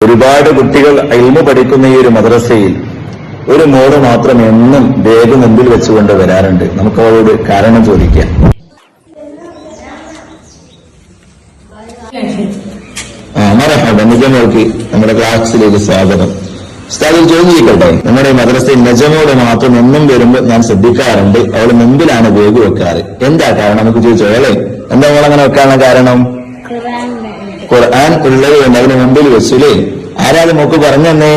ഒരുപാട് കുട്ടികൾ ഇൽമു പഠിക്കുന്ന ഈ ഒരു മദ്രസയിൽ ഒരു മോള് മാത്രം എന്നും ബാഗ് മുമ്പിൽ വെച്ചുകൊണ്ട് വരാറുണ്ട്. നമുക്ക് അവരോട് കാരണം ചോദിക്കാം. മറഹബ, നിജമോൾക്ക് നമ്മുടെ ക്ലാസ്സിലേക്ക് സ്വാഗതം. ഉസ്താദ് ചോദ്യം ചെയ്യട്ടെ, നമ്മുടെ മദ്രസയിൽ നജമോള് മാത്രം എന്നും വരുമ്പോൾ ഞാൻ ശ്രദ്ധിക്കാറുണ്ട്, അവള് മുമ്പിലാണ് ബാഗ് വെക്കാറ്. എന്താ കാരണം? നമുക്ക് ചോദിച്ചോ അല്ലേ? എന്താ മോൾ അങ്ങനെ വെക്കാനുള്ള കാരണം? ഖുർആൻ ഉള്ളത് കൊണ്ട് അതിന് മുമ്പിൽ വെച്ചുല്ലേ. ആരാത് മോക്ക് പറഞ്ഞു തന്നെ?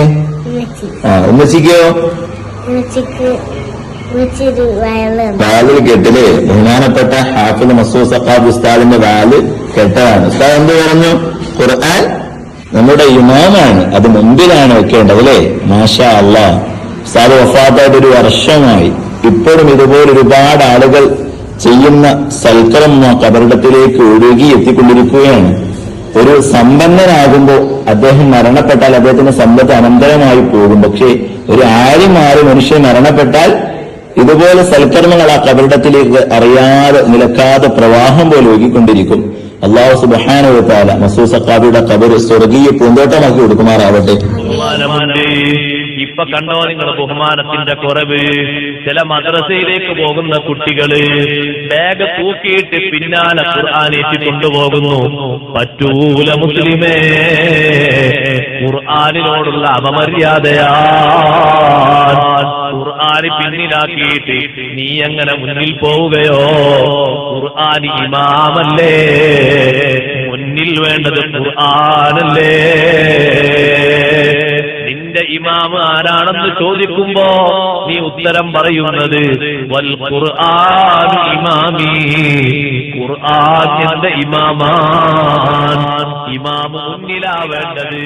ഉമ്മച്ചിക്കോ? വാതിൽ കെട്ടില്ലേ? ബഹുമാനപ്പെട്ട ഹാഫിദ് മസൂദ് സഖാഫി ഉസ്താദിന്റെ വാല് കെട്ടതാണ്. ഉസ്താദ് എന്ത് പറഞ്ഞു? ഖുർആൻ നമ്മുടെ ഇമാമാണ്, അത് മുമ്പിലാണ് വെക്കേണ്ടത് അല്ലേ? മാഷാ അല്ലാഹ്. ഉസ്താദ് വഫാത്തായിട്ട് 1 വർഷമായി. ഇപ്പോഴും ഇതുപോലെ ഒരുപാട് ആളുകൾ ചെയ്യുന്ന സൽക്കർമ്മ കബറിടത്തിലേക്ക് ഒഴുകി എത്തിക്കൊണ്ടിരിക്കുകയാണ്. ഒരു സമ്പന്നനാകുമ്പോൾ അദ്ദേഹം മരണപ്പെട്ടാൽ അദ്ദേഹത്തിന്റെ സമ്പത്ത് അനന്തരമായി പോകും. പക്ഷേ ഒരു ആലിമാറി മനുഷ്യൻ മരണപ്പെട്ടാൽ ഇതുപോലെ സൽക്കർമ്മങ്ങൾ ആ കബറിടത്തിലേക്ക് അറിയാതെ നിലക്കാതെ പ്രവാഹം പോലെ ഒഴുകിക്കൊണ്ടിരിക്കും. അല്ലാഹു സുബ്ഹാനഹു വ തആല മസൂദ് സഖാഫിയുടെ ഖബർ സ്വർഗീയ പൂന്തോട്ടമാക്കി കൊടുക്കുമാറാവട്ടെ. ഇപ്പൊ കണ്ടോ നിങ്ങൾ ബഹുമാനത്തിന്റെ കുറവ്? ചില മദ്രസയിലേക്ക് പോകുന്ന കുട്ടികള് ബാഗ് തൂക്കിയിട്ട് പിന്നാലെ ഖുർആനേറ്റി കൊണ്ടുപോകുന്നു. പറ്റൂല മുസ്ലിമേ, ഖുർആനിനോടുള്ള അപമര്യാദയാ. ഖുർആന് പിന്നിലാക്കിയിട്ട് നീ എങ്ങനെ മുന്നിൽ പോവുകയോ? ഖുർആൻ ഇമാമല്ലേ, മുന്നിൽ വേണ്ടത് ഖുർആനല്ലേ. നിന്റെ ഇമാം ആരാണെന്ന് ചോദിക്കുമ്പോ നീ ഉത്തരം പറയുന്നത് വൽ ഖുർആൻ ഇമാമി, ഖുർആൻ എന്റെ ഇമാമാൻ. ഇമാം മുന്നിലാ വേണ്ടത്.